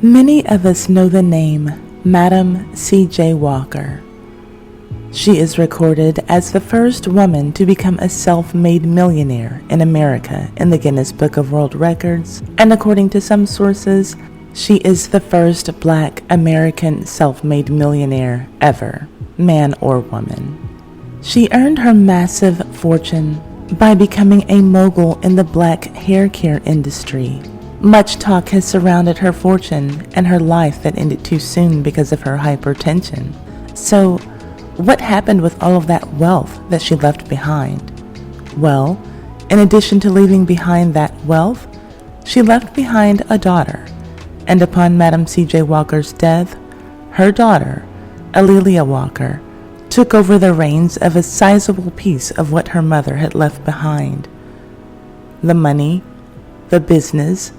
Many of us know the name Madam C.J. Walker. She is recorded as the first woman to become a self-made millionaire in America in the Guinness Book of World Records, and according to some sources, she is the first Black American self-made millionaire ever, man or woman. She earned her massive fortune by becoming a mogul in the Black hair care industry. Much talk has surrounded her fortune and her life that ended too soon because of her hypertension. So, what happened with all of that wealth that she left behind? Well, in addition to leaving behind that wealth, she left behind a daughter. And upon Madam C.J. Walker's death, her daughter, Lelia Walker, took over the reins of a sizable piece of what her mother had left behind. The money, the business,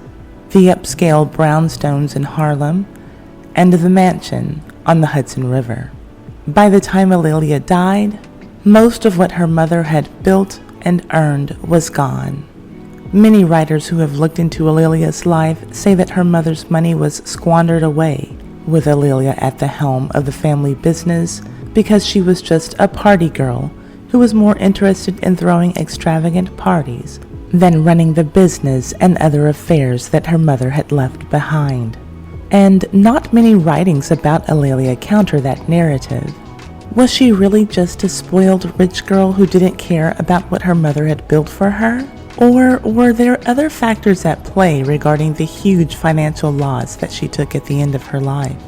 the upscale brownstones in Harlem, and the mansion on the Hudson River. By the time Lelia died, most of what her mother had built and earned was gone. Many writers who have looked into Lelia's life say that her mother's money was squandered away, with Lelia at the helm of the family business because she was just a party girl who was more interested in throwing extravagant parties than running the business and other affairs that her mother had left behind. And not many writings about Lelia counter that narrative. Was she really just a spoiled rich girl who didn't care about what her mother had built for her? Or were there other factors at play regarding the huge financial loss that she took at the end of her life?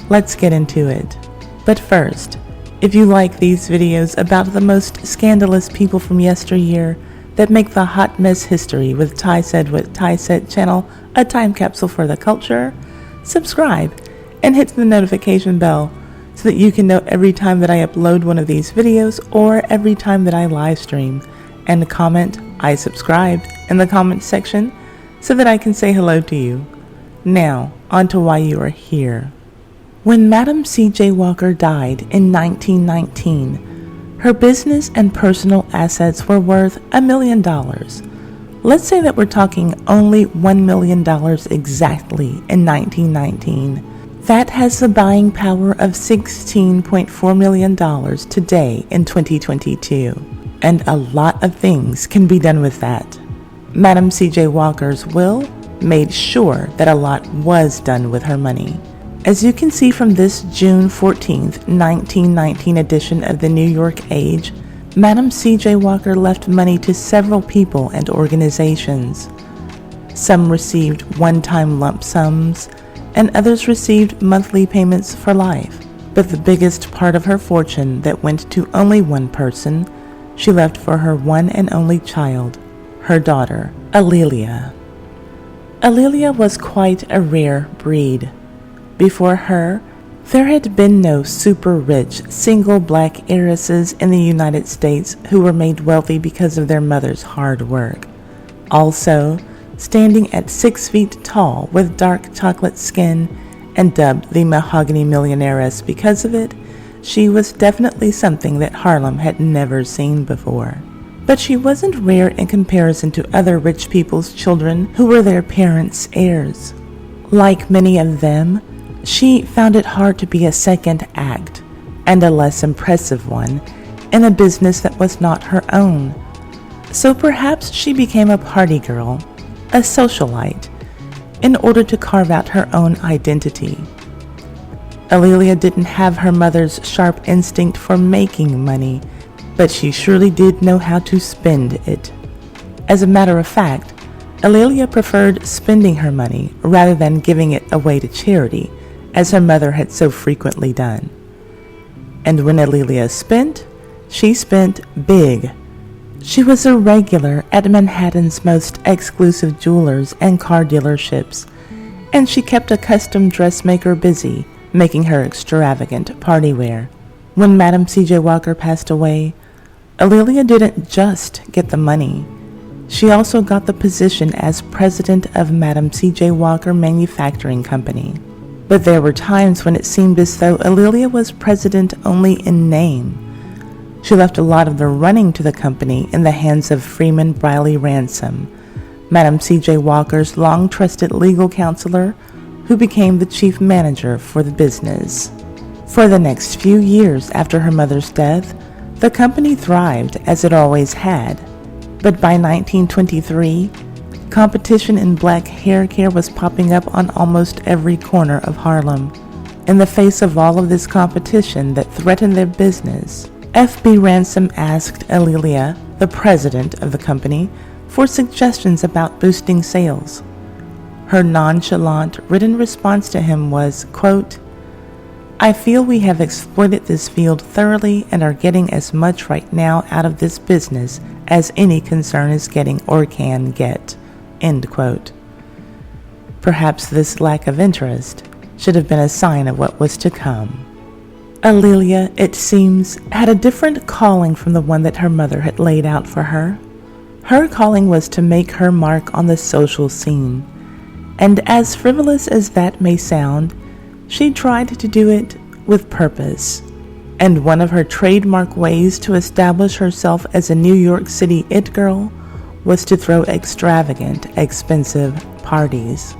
Let's get into it. But first, if you like these videos about the most scandalous people from yesteryear that make the Hot Mess History with Ty Said What Ty Said channel a time capsule for the culture, subscribe and hit the notification bell so that you can know every time that I upload one of these videos or every time that I live stream, and comment "I subscribed" in the comment section so that I can say hello to you. Now, on to why you are here. When Madam C.J. Walker died in 1919, her business and personal assets were worth $1 million. Let's say that we're talking only $1 million exactly in 1919. That has the buying power of $16.4 million today in 2022. And a lot of things can be done with that. Madam C.J. Walker's will made sure that a lot was done with her money. As you can see from this June 14th, 1919 edition of the New York Age, Madam C.J. Walker left money to several people and organizations. Some received one-time lump sums, and others received monthly payments for life. But the biggest part of her fortune that went to only one person, she left for her one and only child, her daughter, Lelia. Lelia was quite a rare breed. Before her, there had been no super rich single Black heiresses in the United States who were made wealthy because of their mother's hard work. Also, standing at 6 feet tall with dark chocolate skin and dubbed the Mahogany Millionairess because of it, she was definitely something that Harlem had never seen before. But she wasn't rare in comparison to other rich people's children who were their parents' heirs. Like many of them, she found it hard to be a second act, and a less impressive one, in a business that was not her own. So perhaps she became a party girl, a socialite, in order to carve out her own identity. Lelia didn't have her mother's sharp instinct for making money, but she surely did know how to spend it. As a matter of fact, Lelia preferred spending her money rather than giving it away to charity, as her mother had so frequently done. And when Lelia spent, she spent big. She was a regular at Manhattan's most exclusive jewelers and car dealerships, and she kept a custom dressmaker busy, making her extravagant party wear. When Madam C.J. Walker passed away, Lelia didn't just get the money. She also got the position as president of Madam C.J. Walker Manufacturing Company. But there were times when it seemed as though Lelia was president only in name. She left a lot of the running to the company in the hands of Freeman Briley Ransom, Madam C.J. Walker's long-trusted legal counselor, who became the chief manager for the business. For the next few years after her mother's death, the company thrived as it always had. But by 1923, competition in black hair care was popping up on almost every corner of Harlem. In the face of all of this competition that threatened their business, F.B. Ransom asked Lelia, the president of the company, for suggestions about boosting sales. Her nonchalant written response to him was, quote, "I feel we have exploited this field thoroughly and are getting as much right now out of this business as any concern is getting or can get." End quote. Perhaps this lack of interest should have been a sign of what was to come. Lelia, it seems, had a different calling from the one that her mother had laid out for her. Her calling was to make her mark on the social scene, and as frivolous as that may sound, she tried to do it with purpose. And one of her trademark ways to establish herself as a New York City it girl was to throw extravagant, expensive parties.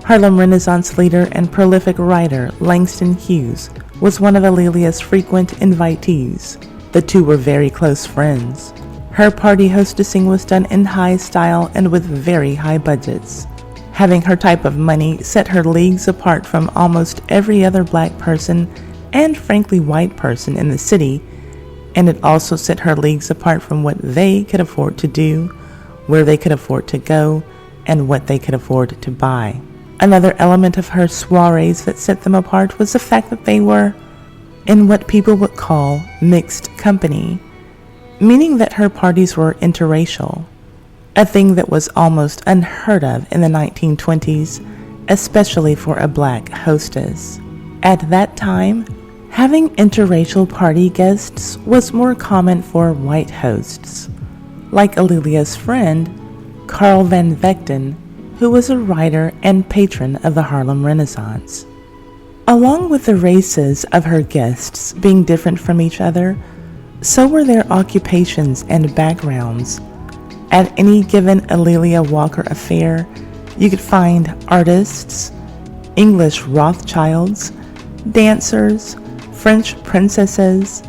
Harlem Renaissance leader and prolific writer Langston Hughes was one of Lelia's frequent invitees. The two were very close friends. Her party hostessing was done in high style and with very high budgets. Having her type of money set her leagues apart from almost every other black person and frankly white person in the city, and it also set her leagues apart from what they could afford to do, where they could afford to go, and what they could afford to buy. Another element of her soirées that set them apart was the fact that they were in what people would call mixed company, meaning that her parties were interracial, a thing that was almost unheard of in the 1920s, especially for a black hostess. At that time, having interracial party guests was more common for white hosts, like Lelia's friend, Carl Van Vechten, who was a writer and patron of the Harlem Renaissance. Along with the races of her guests being different from each other, so were their occupations and backgrounds. At any given Lelia Walker affair, you could find artists, English Rothschilds, dancers, French princesses,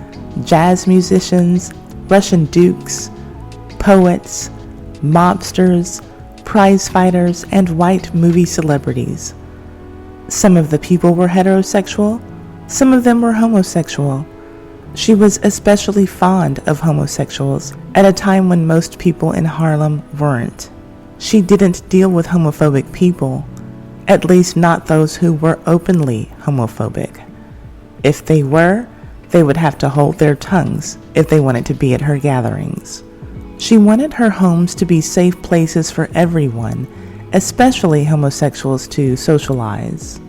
jazz musicians, Russian dukes, poets, mobsters, prize fighters, and white movie celebrities. Some of the people were heterosexual, some of them were homosexual. She was especially fond of homosexuals at a time when most people in Harlem weren't. She didn't deal with homophobic people, at least not those who were openly homophobic. If they were, they would have to hold their tongues if they wanted to be at her gatherings. She wanted her homes to be safe places for everyone, especially homosexuals, to socialize.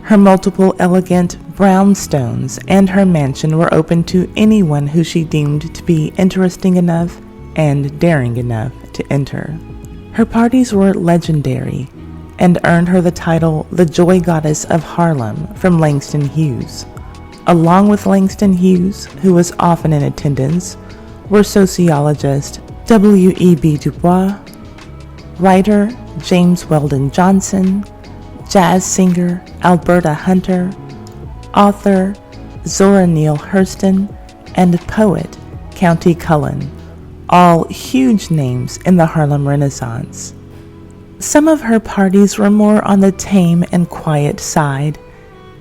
Her multiple elegant brownstones and her mansion were open to anyone who she deemed to be interesting enough and daring enough to enter. Her parties were legendary and earned her the title the Joy Goddess of Harlem from Langston Hughes. Along with Langston Hughes, who was often in attendance, were sociologist W.E.B. Du Bois, writer James Weldon Johnson, jazz singer Alberta Hunter, author Zora Neale Hurston, and poet Countee Cullen, all huge names in the Harlem Renaissance. Some of her parties were more on the tame and quiet side,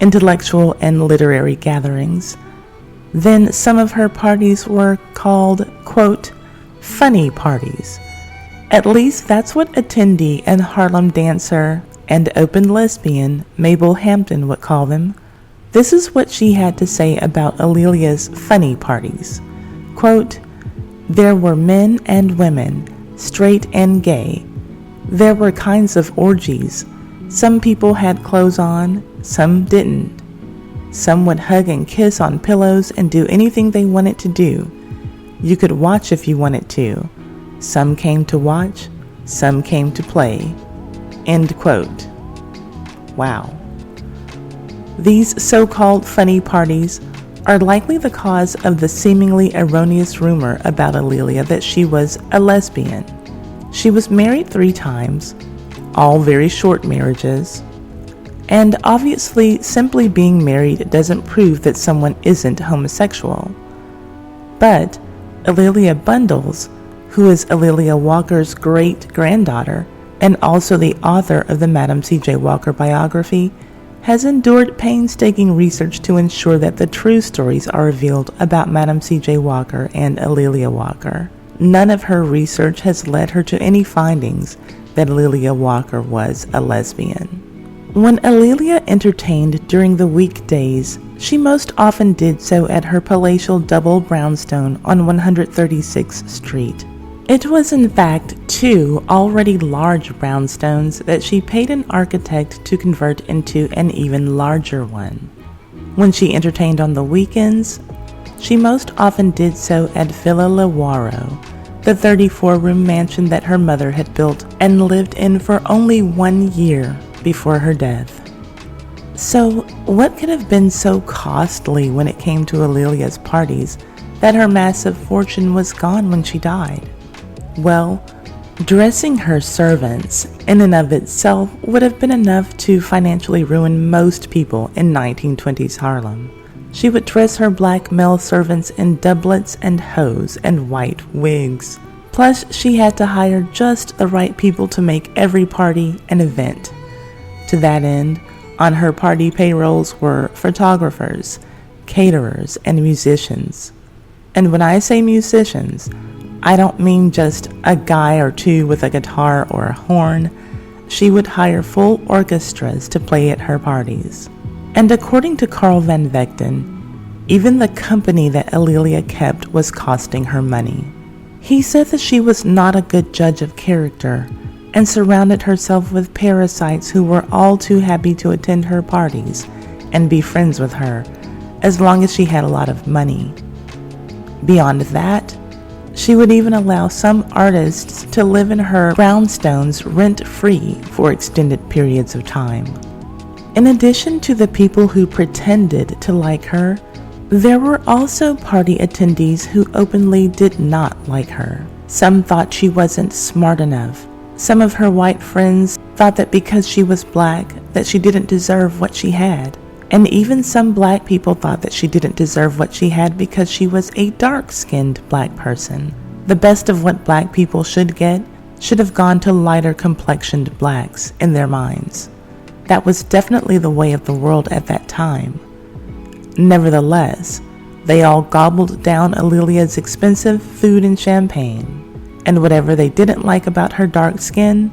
intellectual and literary gatherings. Then some of her parties were called, quote, funny parties. At least that's what attendee and Harlem dancer and open lesbian Mabel Hampton would call them. This is what she had to say about Lelia's funny parties. Quote, there were men and women, straight and gay. There were kinds of orgies. Some people had clothes on, some didn't. Some would hug and kiss on pillows and do anything they wanted to do. You could watch if you wanted to. Some came to watch, some came to play. End quote. Wow. These so-called funny parties are likely the cause of the seemingly erroneous rumor about Lelia that she was a lesbian. She was married 3 times, all very short marriages, And obviously, simply being married doesn't prove that someone isn't homosexual. But Lelia Bundles, who is Lelia Walker's great-granddaughter and also the author of the Madam C.J. Walker biography, has endured painstaking research to ensure that the true stories are revealed about Madam C.J. Walker and Lelia Walker. None of her research has led her to any findings that Lelia Walker was a lesbian. When Lelia entertained during the weekdays, she most often did so at her palatial double brownstone on 136th Street. It was in fact 2 already large brownstones that she paid an architect to convert into an even larger one. When she entertained on the weekends, she most often did so at Villa Lewaro, the 34-room mansion that her mother had built and lived in for only 1 year before her death. So, what could have been so costly when it came to Lelia's parties that her massive fortune was gone when she died? Well, dressing her servants in and of itself would have been enough to financially ruin most people in 1920s Harlem. She would dress her black male servants in doublets and hose and white wigs. Plus, she had to hire just the right people to make every party an event. To that end, on her party payrolls were photographers, caterers, and musicians. And when I say musicians, I don't mean just a guy or two with a guitar or a horn. She would hire full orchestras to play at her parties. And according to Carl Van Vechten, even the company that Lelia kept was costing her money. He said that she was not a good judge of character and surrounded herself with parasites who were all too happy to attend her parties and be friends with her as long as she had a lot of money. Beyond that, she would even allow some artists to live in her brownstones rent-free for extended periods of time. In addition to the people who pretended to like her, there were also party attendees who openly did not like her. Some thought she wasn't smart enough. Some of her white friends thought that because she was black, that she didn't deserve what she had. And even some black people thought that she didn't deserve what she had because she was a dark-skinned black person. The best of what black people should get should have gone to lighter complexioned blacks in their minds. That was definitely the way of the world at that time. Nevertheless, they all gobbled down Lelia's expensive food and champagne. And whatever they didn't like about her dark skin,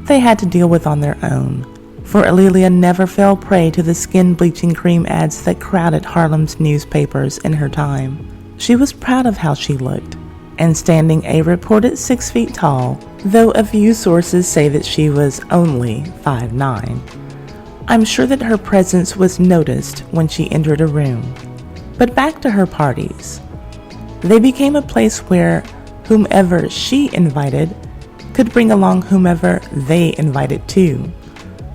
they had to deal with on their own. For Lelia never fell prey to the skin bleaching cream ads that crowded Harlem's newspapers in her time. She was proud of how she looked, and standing a reported 6 feet tall, though a few sources say that she was only 5'9". I'm sure that her presence was noticed when she entered a room. But back to her parties. They became a place where whomever she invited could bring along whomever they invited too,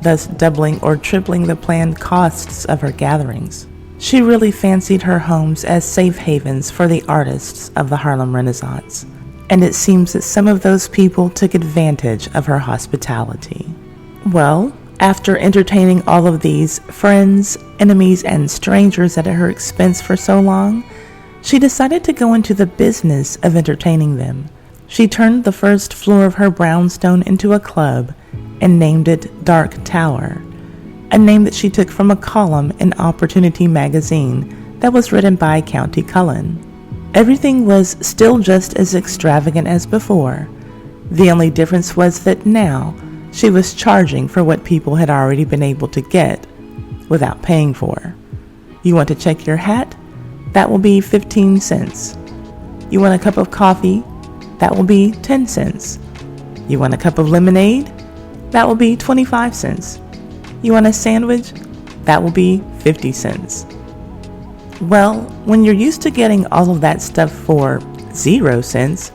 thus doubling or tripling the planned costs of her gatherings. She really fancied her homes as safe havens for the artists of the Harlem Renaissance, and it seems that some of those people took advantage of her hospitality. Well, after entertaining all of these friends, enemies, and strangers at her expense for so long, she decided to go into the business of entertaining them. She turned the first floor of her brownstone into a club and named it Dark Tower, a name that she took from a column in Opportunity magazine that was written by County Cullen. Everything was still just as extravagant as before. The only difference was that now she was charging for what people had already been able to get without paying for. You want to check your hat? That will be 15 cents. You want a cup of coffee? That will be 10 cents. You want a cup of lemonade? That will be 25 cents. You want a sandwich? That will be 50 cents. Well, when you're used to getting all of that stuff for 0 cents,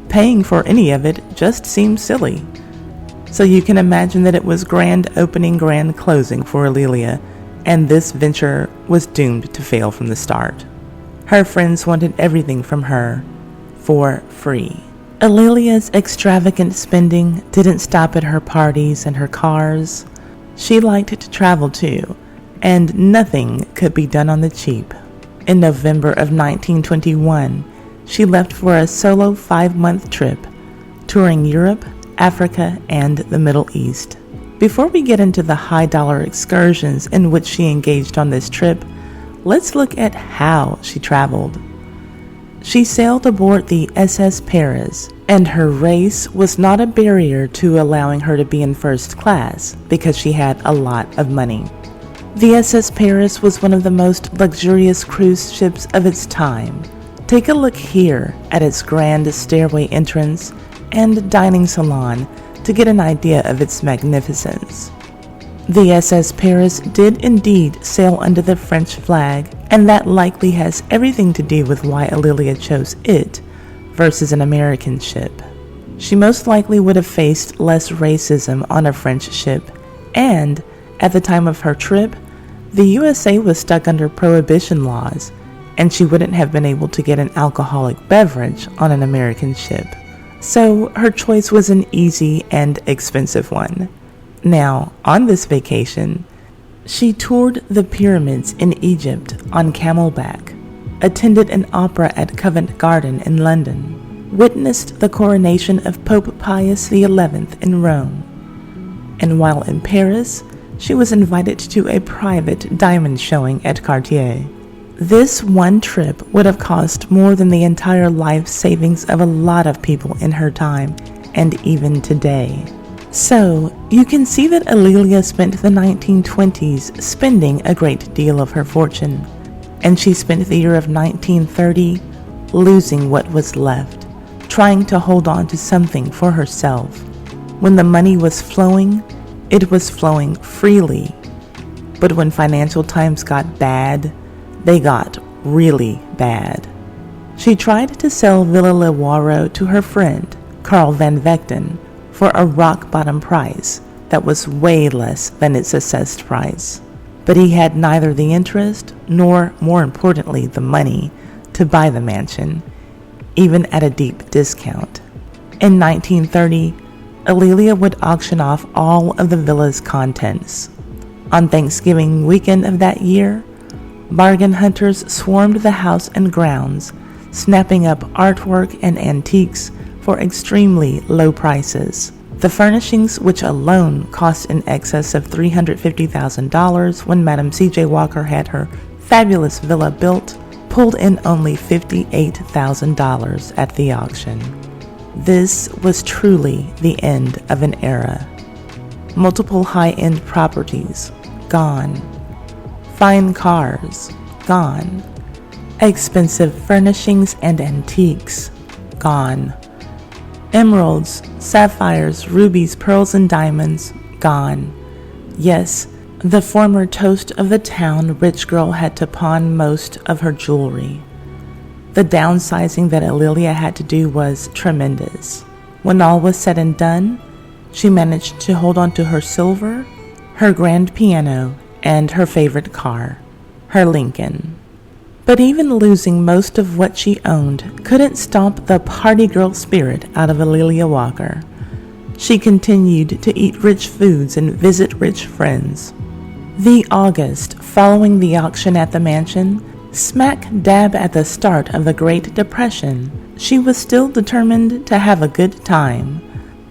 paying for any of it just seems silly. So you can imagine that it was grand opening, grand closing for Lelia, and this venture was doomed to fail from the start. Her friends wanted everything from her for free. Lelia's extravagant spending didn't stop at her parties and her cars. She liked to travel too, and nothing could be done on the cheap. In November of 1921, she left for a solo 5-month trip, touring Europe, Africa, and the Middle East. Before we get into the high-dollar excursions in which she engaged on this trip, let's look at how she traveled. She sailed aboard the SS Paris, and her race was not a barrier to allowing her to be in first class because she had a lot of money. The SS Paris was one of the most luxurious cruise ships of its time. Take a look here at its grand stairway entrance and dining salon to get an idea of its magnificence. The SS Paris did indeed sail under the French flag, and that likely has everything to do with why Lelia chose it versus an American ship. She most likely would have faced less racism on a French ship, and at the time of her trip, the USA was stuck under prohibition laws, and she wouldn't have been able to get an alcoholic beverage on an American ship. So her choice was an easy and expensive one. Now, on this vacation, she toured the pyramids in Egypt on camelback, attended an opera at Covent Garden in London, witnessed the coronation of Pope Pius XI in Rome, and while in Paris, she was invited to a private diamond showing at Cartier. This one trip would have cost more than the entire life savings of a lot of people in her time, and even today. So, you can see that Lelia spent the 1920s spending a great deal of her fortune, and she spent the year of 1930 losing what was left, trying to hold on to something for herself. When the money was flowing, it was flowing freely. But when financial times got bad, they got really bad. She tried to sell Villa Leoiro to her friend, Carl Van Vechten, for a rock-bottom price that was way less than its assessed price. But he had neither the interest nor, more importantly, the money to buy the mansion, even at a deep discount. In 1930, Lelia would auction off all of the villa's contents. On Thanksgiving weekend of that year, bargain hunters swarmed the house and grounds, snapping up artwork and antiques for extremely low prices. The furnishings, which alone cost in excess of $350,000 when Madame C.J. Walker had her fabulous villa built, pulled in only $58,000 at the auction. This was truly the end of an era. Multiple high-end properties, gone. Fine cars, gone. Expensive furnishings and antiques, gone. Emeralds, sapphires, rubies, pearls, and diamonds, gone. Yes, the former toast of the town rich girl had to pawn most of her jewelry. The downsizing that Lelia had to do was tremendous. When all was said and done, she managed to hold on to her silver, her grand piano, and her favorite car, her Lincoln. But even losing most of what she owned couldn't stomp the party girl spirit out of Lelia Walker. She continued to eat rich foods and visit rich friends. The August following the auction at the mansion, smack dab at the start of the Great Depression, she was still determined to have a good time.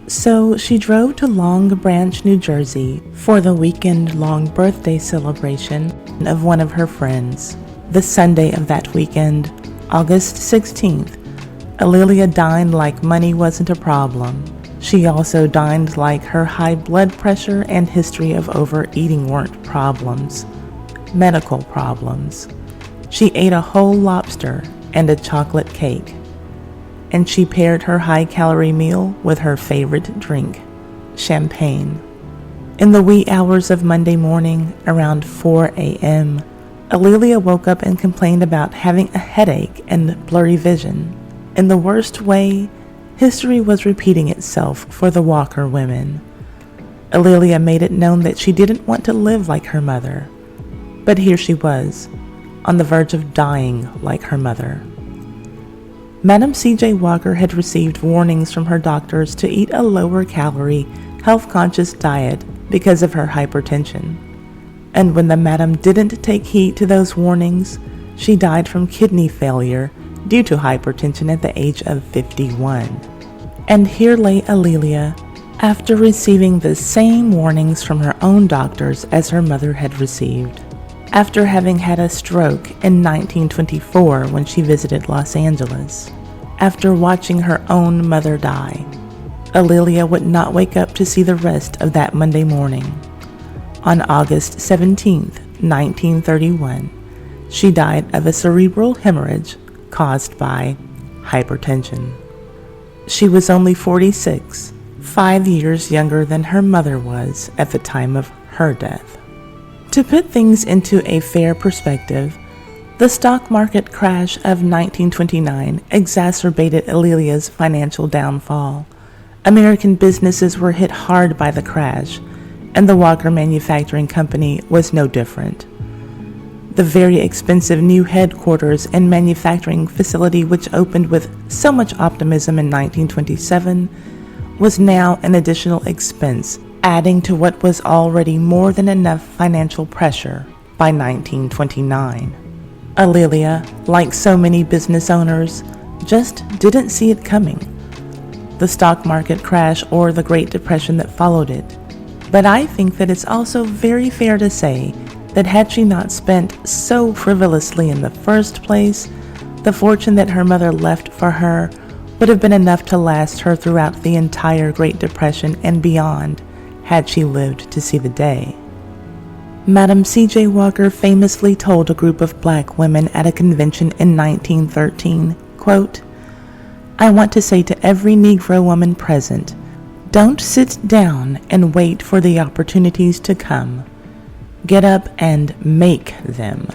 So she drove to Long Branch, New Jersey for the weekend-long birthday celebration of one of her friends. The Sunday of that weekend, August 16th, Lelia dined like money wasn't a problem. She also dined like her high blood pressure and history of overeating weren't problems, medical problems. She ate a whole lobster and a chocolate cake, and she paired her high-calorie meal with her favorite drink, champagne. In the wee hours of Monday morning, around 4 a.m., Lelia woke up and complained about having a headache and blurry vision. In the worst way, history was repeating itself for the Walker women. Lelia made it known that she didn't want to live like her mother, but here she was, on the verge of dying like her mother. Madame C.J. Walker had received warnings from her doctors to eat a lower-calorie, health-conscious diet because of her hypertension. And when the madam didn't take heed to those warnings, she died from kidney failure due to hypertension at the age of 51. And here lay Alelia, after receiving the same warnings from her own doctors as her mother had received. After having had a stroke in 1924 when she visited Los Angeles, after watching her own mother die, Alelia would not wake up to see the rest of that Monday morning. On August 17, 1931, she died of a cerebral hemorrhage caused by hypertension. She was only 46, 5 years younger than her mother was at the time of her death. To put things into a fair perspective, the stock market crash of 1929 exacerbated Alelia's financial downfall. American businesses were hit hard by the crash, and the Walker Manufacturing Company was no different. The very expensive new headquarters and manufacturing facility, which opened with so much optimism in 1927, was now an additional expense, adding to what was already more than enough financial pressure by 1929. Alelia, like so many business owners, just didn't see it coming, the stock market crash or the Great Depression that followed it. But I think that it's also very fair to say that had she not spent so frivolously in the first place, the fortune that her mother left for her would have been enough to last her throughout the entire Great Depression and beyond, had she lived to see the day. Madam C.J. Walker famously told a group of black women at a convention in 1913, quote, "I want to say to every Negro woman present, don't sit down and wait for the opportunities to come. Get up and make them."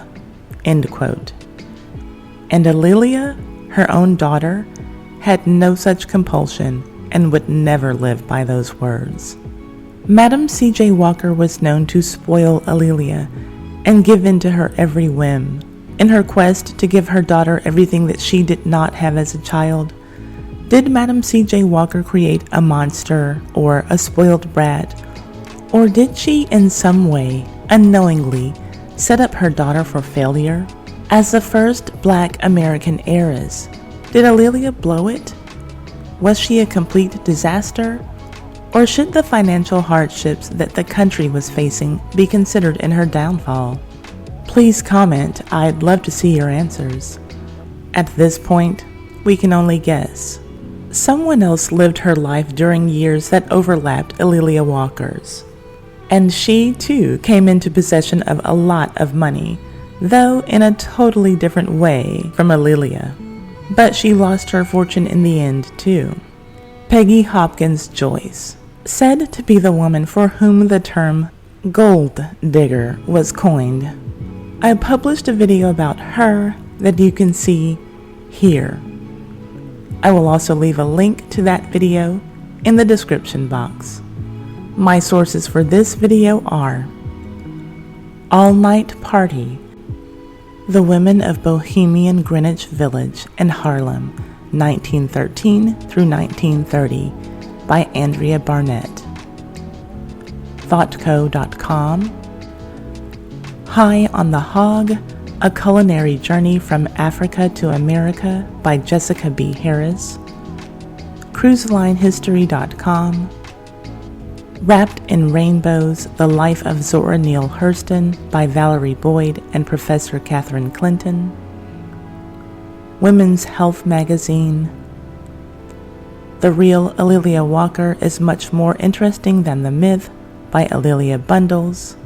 End quote. And Alelia, her own daughter, had no such compulsion and would never live by those words. Madam C.J. Walker was known to spoil Alelia and give in to her every whim. In her quest to give her daughter everything that she did not have as a child, did Madam C.J. Walker create a monster or a spoiled brat? Or did she in some way, unknowingly, set up her daughter for failure? As the first black American heiress, did Alelia blow it? Was she a complete disaster? Or should the financial hardships that the country was facing be considered in her downfall? Please comment. I'd love to see your answers. At this point, we can only guess. Someone else lived her life during years that overlapped Alelia Walker's. And she, too, came into possession of a lot of money, though in a totally different way from Alelia. But she lost her fortune in the end, too. Peggy Hopkins Joyce, said to be the woman for whom the term gold digger was coined. I published a video about her that you can see here. I will also leave a link to that video in the description box. My sources for this video are All Night Party, The Women of Bohemian Greenwich Village in Harlem, 1913 through 1930, by Andrea Barnett. Thoughtco.com, High on the Hog, A Culinary Journey from Africa to America by Jessica B. Harris. CruiseLineHistory.com, Wrapped in Rainbows, The Life of Zora Neale Hurston by Valerie Boyd and Professor Catherine Clinton. Women's Health Magazine. The Real Alelia Walker is Much More Interesting Than the Myth by Alelia Bundles.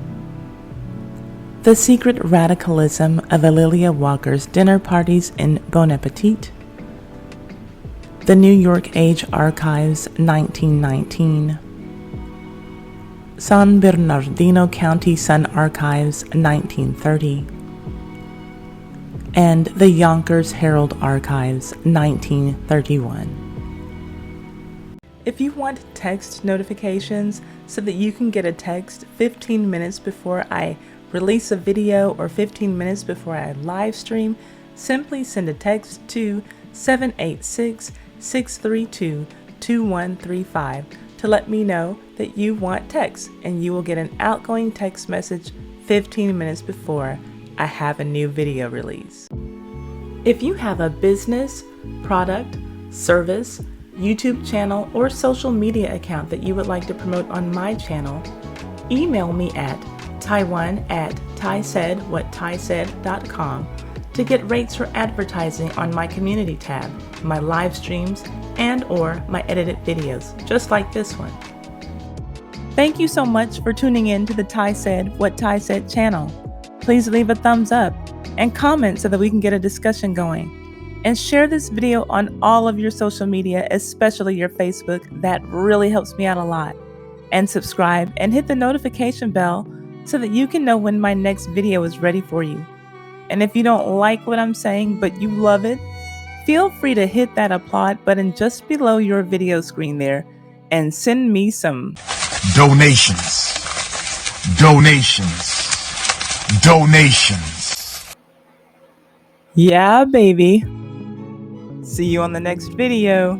The Secret Radicalism of Alelia Walker's Dinner Parties in Bon Appetit. The New York Age Archives, 1919. San Bernardino County Sun Archives, 1930. And the Yonkers Herald Archives, 1931. If you want text notifications so that you can get a text 15 minutes before I release a video or 15 minutes before I live stream, simply send a text to 786-632-2135 to let me know that you want text, and you will get an outgoing text message 15 minutes before I have a new video release. If you have a business, product, service, YouTube channel, or social media account that you would like to promote on my channel, email me at taiwan@taisaidwhattaisaid.com to get rates for advertising on my community tab, my live streams, and or my edited videos, just like this one. Thank you so much for tuning in to the Tai Said What Tai Said channel. Please leave a thumbs up and comment so that we can get a discussion going. And share this video on all of your social media, especially your Facebook. That really helps me out a lot. And subscribe and hit the notification bell so that you can know when my next video is ready for you. And if you don't like what I'm saying, but you love it, feel free to hit that applaud button just below your video screen there and send me some donations. Yeah, baby. See you on the next video.